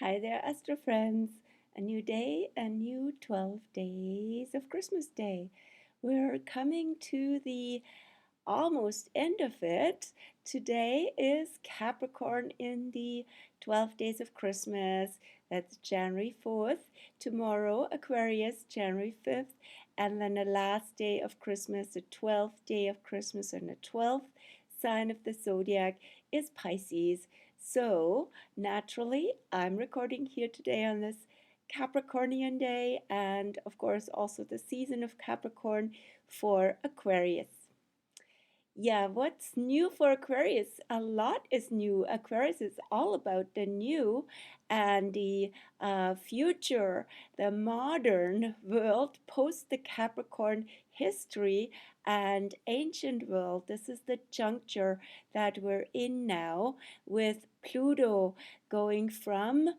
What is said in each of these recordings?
Hi there, Astro friends. A new day, a new 12 days of Christmas Day. We're coming to the almost end of it. Today is Capricorn in the 12 days of Christmas. That's January 4th. Tomorrow, Aquarius, January 5th. And then the last day of Christmas, the 12th day of Christmas, and the 12th sign of the zodiac is Pisces. So, naturally, I'm recording here today on this Capricornian day, and of course, also the season of Capricorn for Aquarius. Yeah, what's new for Aquarius? A lot is new. Aquarius is all about the new and the future, the modern world post the Capricorn history and ancient world. This is the juncture that we're in now with Pluto going from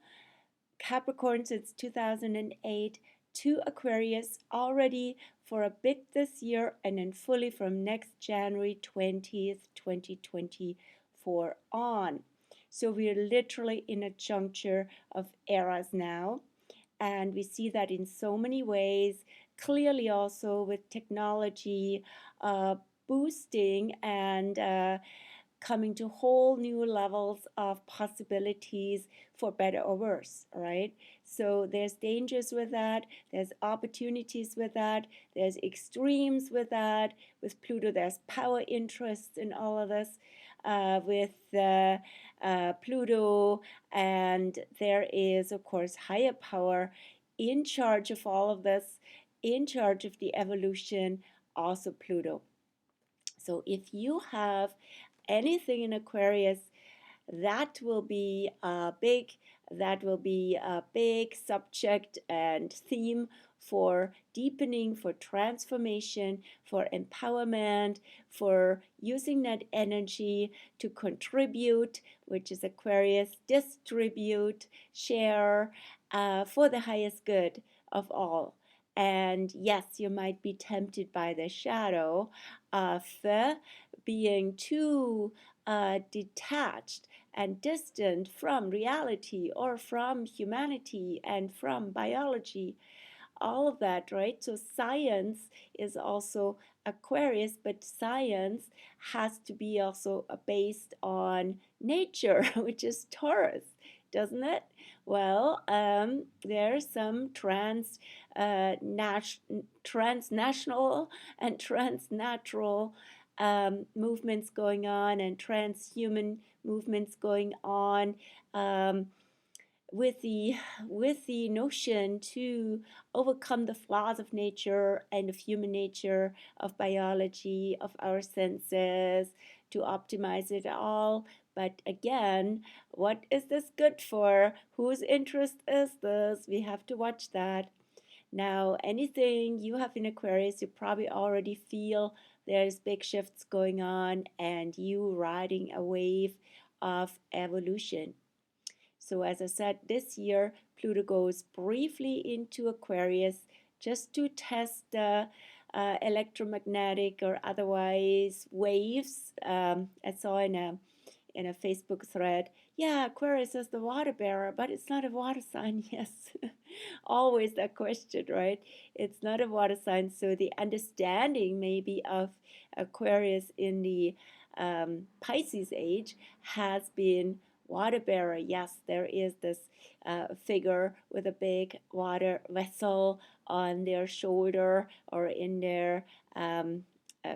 Capricorn since 2008 to Aquarius already for a bit this year and then fully from next January 20th, 2024 on. So we're literally in a juncture of eras now, and we see that in so many ways, clearly also with technology boosting and coming to whole new levels of possibilities for better or worse, right? So there's dangers with that, there's opportunities with that, there's extremes with that. With Pluto, there's power interests in all of this. With Pluto, and there is, of course, higher power in charge of all of this, in charge of the evolution, also Pluto. So if you have anything in Aquarius, that will be a big subject and theme for deepening, for transformation, for empowerment, for using that energy to contribute, which is Aquarius, distribute, share, for the highest good of all. And yes, you might be tempted by the shadow of being too detached and distant from reality or from humanity and from biology, all of that, right? So science is also Aquarius, but science has to be also based on nature, which is Taurus, doesn't it? Well, there's some transnational and transnatural movements going on and transhuman movements going on, with the notion to overcome the flaws of nature and of human nature, of biology, of our senses, to optimize it all. But again, what is this good for? Whose interest is this? We have to watch that. Now, anything you have in Aquarius, you probably already feel there's big shifts going on and you riding a wave of evolution. So as I said, this year Pluto goes briefly into Aquarius just to test the electromagnetic or otherwise waves. I saw in a Facebook thread, yeah, Aquarius is the water bearer, but it's not a water sign. Yes, always that question, right? It's not a water sign, so the understanding maybe of Aquarius in the Pisces age has been water bearer. Yes, there is this figure with a big water vessel on their shoulder or in their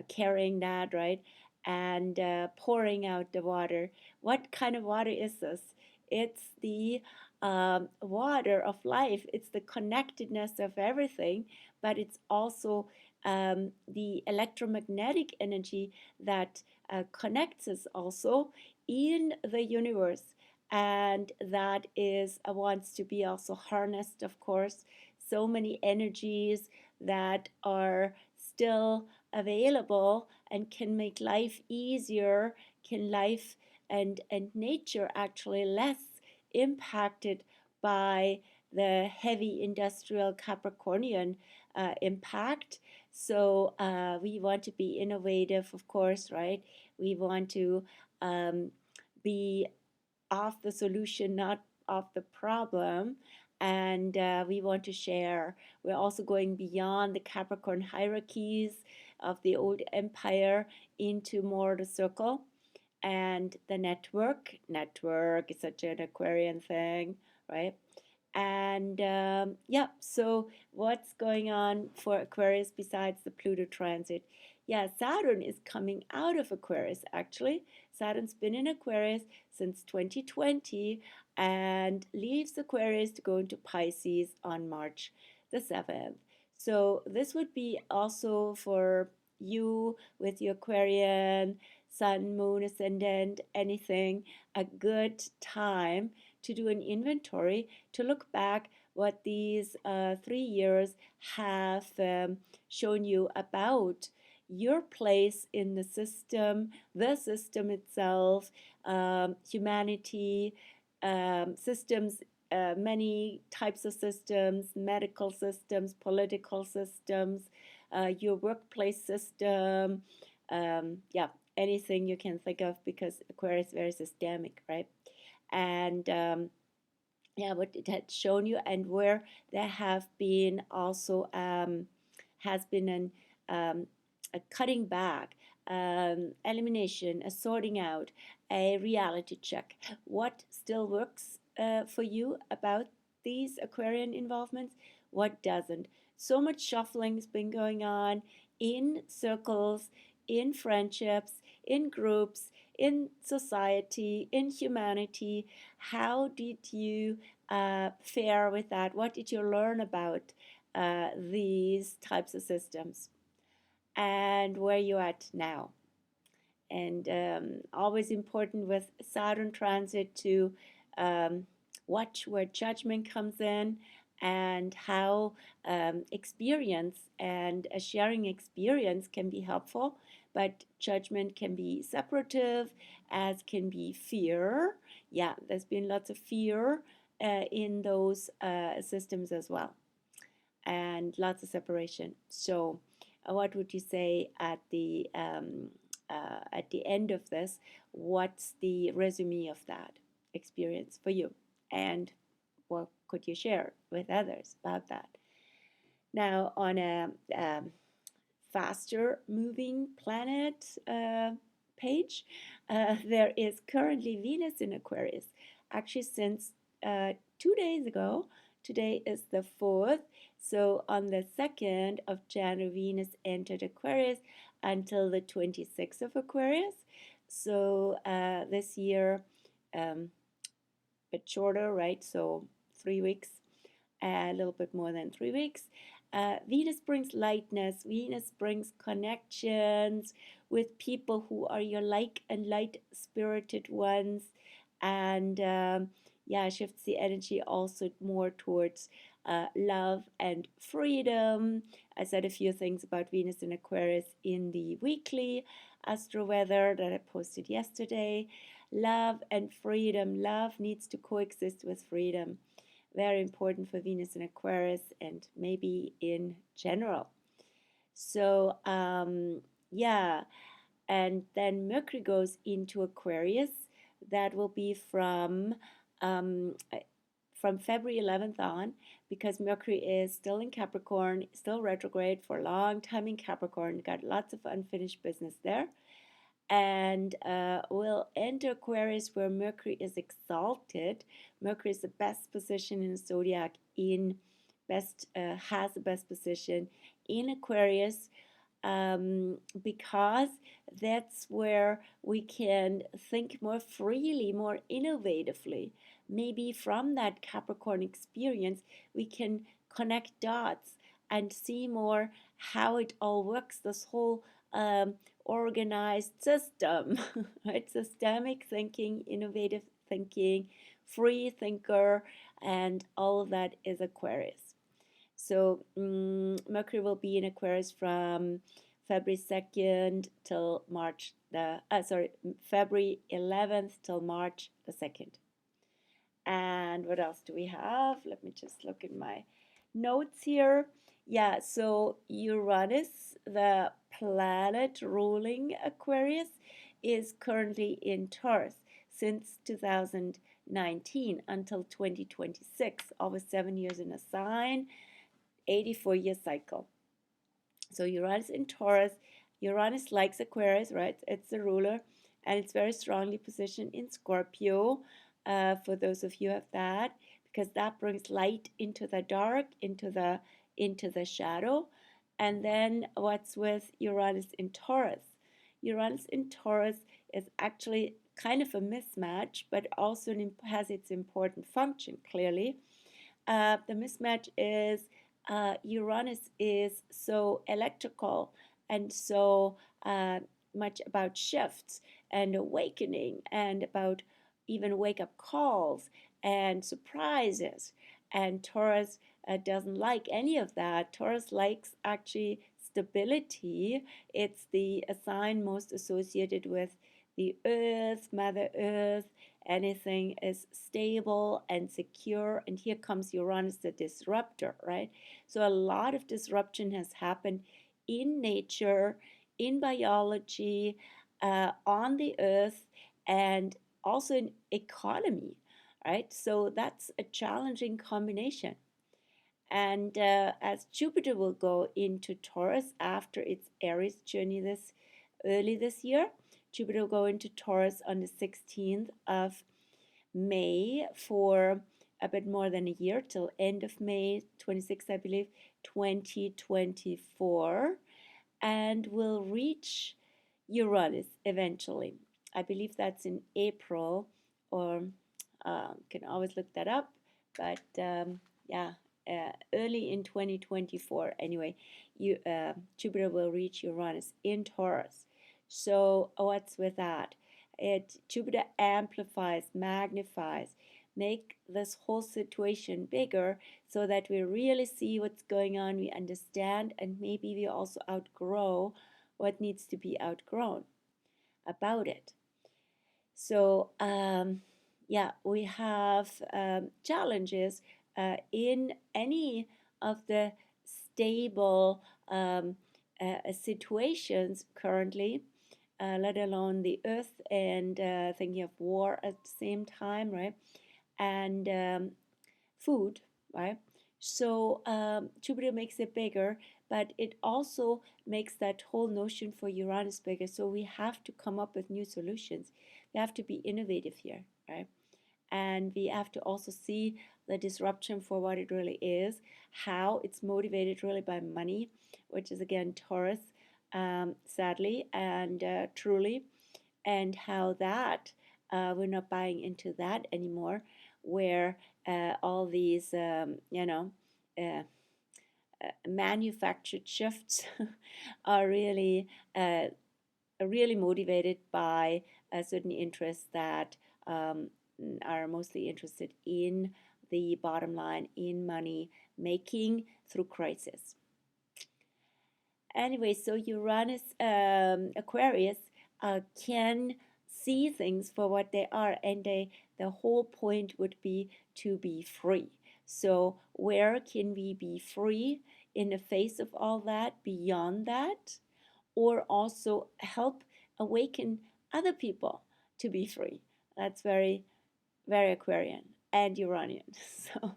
carrying that, right? And pouring out the water. What kind of water is this? It's the water of life. It's the connectedness of everything, but it's also the electromagnetic energy that connects us also in the universe, and that is wants to be also harnessed, of course. So many energies that are still available and can make life easier, can life and nature actually less impacted by the heavy industrial Capricornian impact. So we want to be innovative, of course, right? We want to be of the solution, not of the problem, and we want to share. We're also going beyond the Capricorn hierarchies of the old empire into more the circle and the network. Network is such an Aquarian thing, right? And yeah, so what's going on for Aquarius besides the Pluto transit? Yeah, Saturn is coming out of Aquarius actually. Saturn's been in Aquarius since 2020 and leaves Aquarius to go into Pisces on March the 7th. So this would be also for you with your Aquarian, Sun, Moon, Ascendant, anything, a good time to do an inventory, to look back what these 3 years have shown you about your place in the system itself, humanity, systems, many types of systems, medical systems, political systems, your workplace system, yeah, anything you can think of, because Aquarius is very systemic, right? And yeah, what it had shown you, and where there have been also has been a cutting back, elimination, a sorting out, a reality check. What still works for you about these Aquarian involvements? What doesn't? So much shuffling has been going on in circles, in friendships, in groups, in society, in humanity. How did you fare with that? What did you learn about these types of systems? And where you at now? And always important with Saturn transit to watch where judgment comes in, and how experience and sharing experience can be helpful, but judgment can be separative, as can be fear. Yeah, there's been lots of fear in those systems as well, and lots of separation. So what would you say at the end of this? What's the resume of that experience for you, and what could you share with others about that? Now, on a faster moving planet page, there is currently Venus in Aquarius, actually since 2 days ago. Today is the 4th, so on the 2nd of January, Venus entered Aquarius until the 26th of Aquarius. So this year, a bit shorter, right? So 3 weeks, a little bit more than 3 weeks. Venus brings lightness. Venus brings connections with people who are your like and light-spirited ones, and yeah, shifts the energy also more towards love and freedom. I said a few things about Venus in Aquarius in the weekly Astro weather that I posted yesterday. Love and freedom. Love needs to coexist with freedom. Very important for Venus in Aquarius, and maybe in general. So yeah, and then Mercury goes into Aquarius. That will be um, from February 11th on, because Mercury is still in Capricorn, still retrograde for a long time in Capricorn. Got lots of unfinished business there. And will enter Aquarius where Mercury is exalted. Mercury is the best position in the zodiac, has the best position in Aquarius, because that's where we can think more freely, more innovatively. Maybe from that Capricorn experience, we can connect dots and see more how it all works, this whole organized system, right? Systemic thinking, innovative thinking, free thinker, and all of that is Aquarius. So Mercury will be in Aquarius from February 2nd till February 11th till March the 2nd. And what else do we have? Let me just look in my notes here. Yeah, so Uranus, the planet ruling Aquarius, is currently in Taurus since 2000. 2019 until 2026, always 7 years in a sign, 84-year cycle. So Uranus in Taurus, Uranus likes Aquarius, right? It's the ruler, and it's very strongly positioned in Scorpio. For those of you who have that, because that brings light into the dark, into the shadow. And then what's with Uranus in Taurus? Uranus in Taurus is actually kind of a mismatch, but also has its important function clearly. The mismatch is Uranus is so electrical and so much about shifts and awakening and about even wake up calls and surprises. And Taurus doesn't like any of that. Taurus likes actually stability. It's the sign most associated with the earth, Mother Earth. Anything is stable and secure. And here comes Uranus, the disruptor, right? So a lot of disruption has happened in nature, in biology, on the earth, and also in economy, right? So that's a challenging combination. And as Jupiter will go into Taurus after its Aries journey early this year, Jupiter will go into Taurus on the 16th of May for a bit more than a year, till end of May 26th, I believe, 2024, and will reach Uranus eventually. I believe that's in April, or can always look that up, but yeah, early in 2024 anyway, Jupiter will reach Uranus in Taurus. So what's with that? Jupiter amplifies, magnifies, make this whole situation bigger so that we really see what's going on, we understand, and maybe we also outgrow what needs to be outgrown about it. So yeah, we have challenges in any of the stable situations currently, let alone the earth, and thinking of war at the same time, right? And food, right? So Jupiter makes it bigger, but it also makes that whole notion for Uranus bigger. So we have to come up with new solutions. We have to be innovative here, right? And we have to also see the disruption for what it really is, how it's motivated really by money, which is again Taurus, sadly and truly, and how that we're not buying into that anymore, where all these, uh, manufactured shifts are really motivated by certain interests that are mostly interested in the bottom line, in money making through crisis. Anyway, so Uranus, Aquarius can see things for what they are, and the whole point would be to be free. So where can we be free in the face of all that, beyond that, or also help awaken other people to be free? That's very, very Aquarian and Uranian. So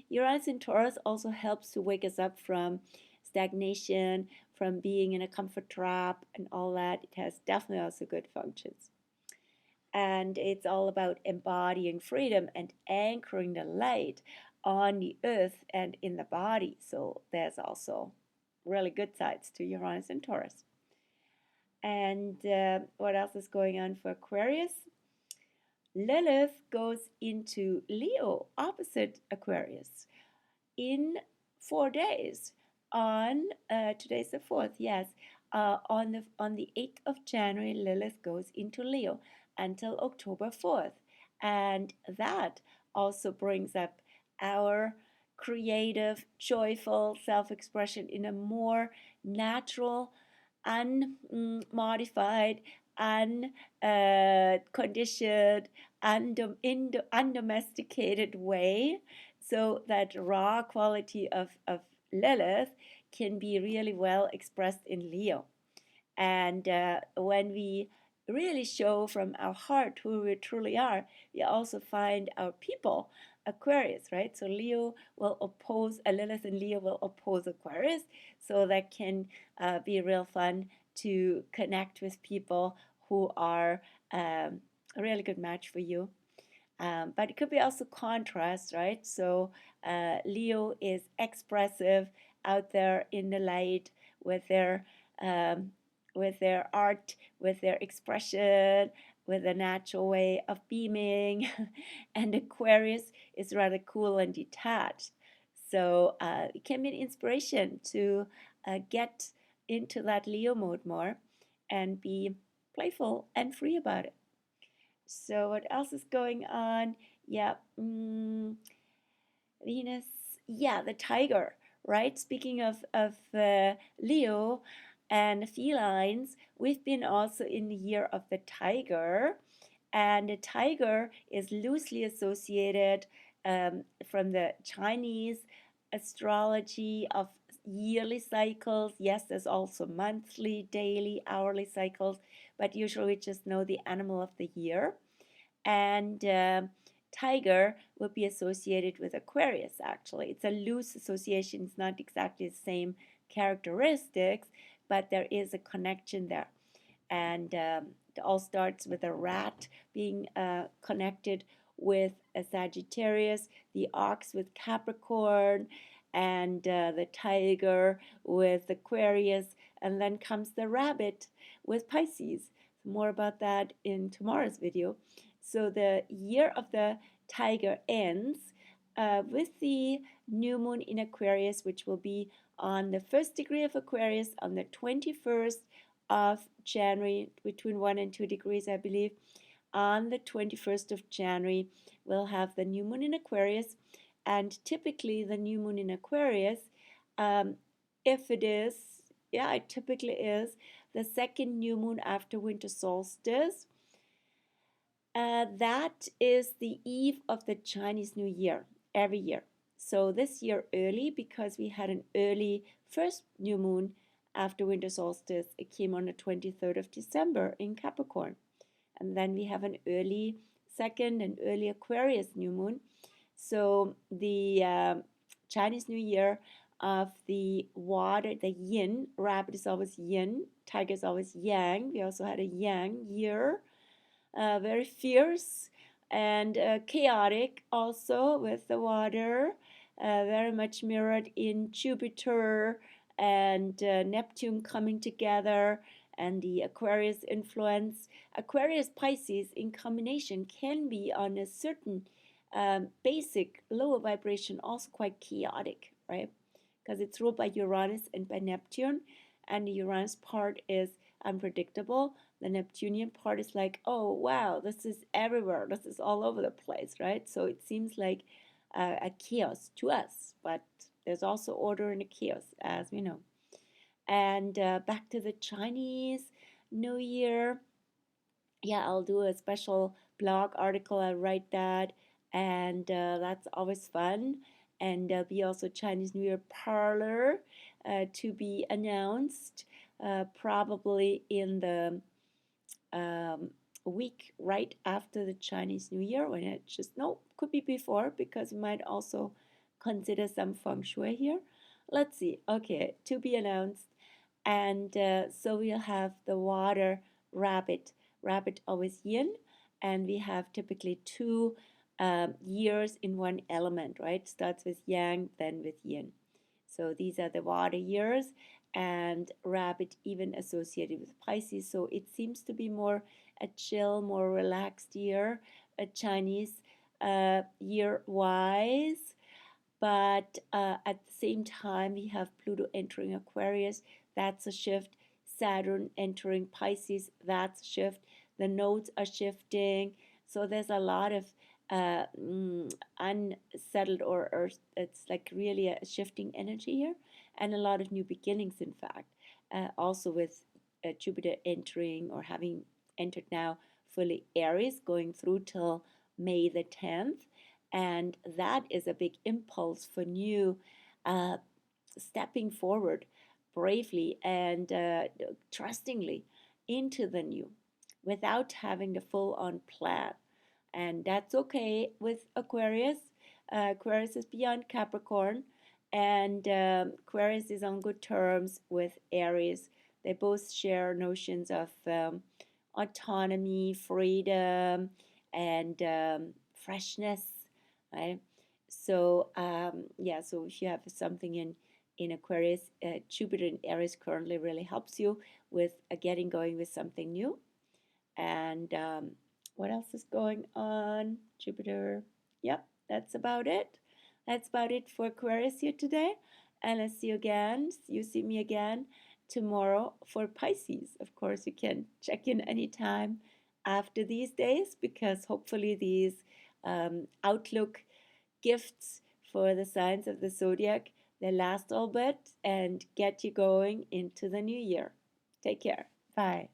Uranus in Taurus also helps to wake us up from stagnation, from being in a comfort trap and all that. It has definitely also good functions. And it's all about embodying freedom and anchoring the light on the earth and in the body. So there's also really good sides to Uranus and Taurus. And what else is going on for Aquarius? Lilith goes into Leo, opposite Aquarius, in 4 days. On today's the 4th, yes. On the 8th of January, Lilith goes into Leo until October 4th, and that also brings up our creative, joyful self-expression in a more natural, unmodified, unconditioned, undomesticated way, so that raw quality of Lilith can be really well expressed in Leo. And when we really show from our heart who we truly are, we also find our people, Aquarius, right? So Leo will oppose, Lilith and Leo will oppose Aquarius. So that can be real fun to connect with people who are a really good match for you. But it could be also contrast, right? So Leo is expressive, out there in the light with um, their art, with their expression, with a natural way of beaming, and Aquarius is rather cool and detached. So it can be an inspiration to get into that Leo mode more and be playful and free about it. So what else is going on? Yeah, Venus. Yeah, the tiger, right? Speaking of Leo and felines, we've been also in the year of the tiger, and the tiger is loosely associated from the Chinese astrology of yearly cycles. Yes, there's also monthly, daily, hourly cycles, but usually we just know the animal of the year. And tiger would be associated with Aquarius, actually. It's a loose association, it's not exactly the same characteristics, but there is a connection there. And it all starts with a rat being connected with a Sagittarius, the ox with Capricorn, and the tiger with Aquarius, and then comes the rabbit with Pisces. More about that in tomorrow's video. So the year of the tiger ends with the new moon in Aquarius, which will be on the first degree of Aquarius on the 21st of January, between 1 and 2 degrees, I believe. On the 21st of January, we'll have the new moon in Aquarius. And typically, the new moon in Aquarius, um, if it is, yeah, it typically is the second new moon after winter solstice. That is the eve of the Chinese New Year every year. So this year early, because we had an early first new moon after winter solstice. It came on the 23rd of December in Capricorn. And then we have an early second and early Aquarius new moon. So the Chinese New Year of the water, the yin, rabbit is always yin, tiger is always yang. We also had a yang year, very fierce and chaotic also with the water, very much mirrored in Jupiter and Neptune coming together and the Aquarius influence. Aquarius Pisces in combination can be on a certain basic lower vibration also quite chaotic, right? Because it's ruled by Uranus and by Neptune, and the Uranus part is unpredictable. The Neptunian part is like, oh wow, this is everywhere, this is all over the place, right? So it seems like a chaos to us, but there's also order in the chaos, as we know. And back to the Chinese New Year. Yeah, I'll do a special blog article, I'll write that, and that's always fun. And there'll be also Chinese New Year parlor to be announced, probably in the week right after the Chinese New Year, when it just, no, could be before, because we might also consider some feng shui here. Let's see. Okay, to be announced. And so we'll have the water rabbit, rabbit always yin, and we have typically two years in one element, right? Starts with yang, then with yin. So these are the water years, and rabbit even associated with Pisces. So it seems to be more a chill, more relaxed year, a Chinese year wise. But at the same time, we have Pluto entering Aquarius. That's a shift. Saturn entering Pisces. That's a shift. The nodes are shifting. So there's a lot of unsettled, or it's like really a shifting energy here, and a lot of new beginnings, in fact. Also with Jupiter entering, or having entered now fully Aries, going through till May the 10th. And that is a big impulse for new uh, stepping forward bravely and trustingly into the new. without having the full-on plan. And that's okay with Aquarius. Aquarius is beyond Capricorn, and Aquarius is on good terms with Aries. They both share notions of autonomy, freedom, and freshness, right? So yeah, so if you have something in Aquarius, Jupiter in Aries currently really helps you with getting going with something new. And what else is going on? Jupiter. Yep, that's about it. That's about it for Aquarius here today. And I'll see you again. You see me again tomorrow for Pisces. Of course, you can check in anytime after these days because hopefully these outlook gifts for the signs of the zodiac they last a bit and get you going into the new year. Take care. Bye.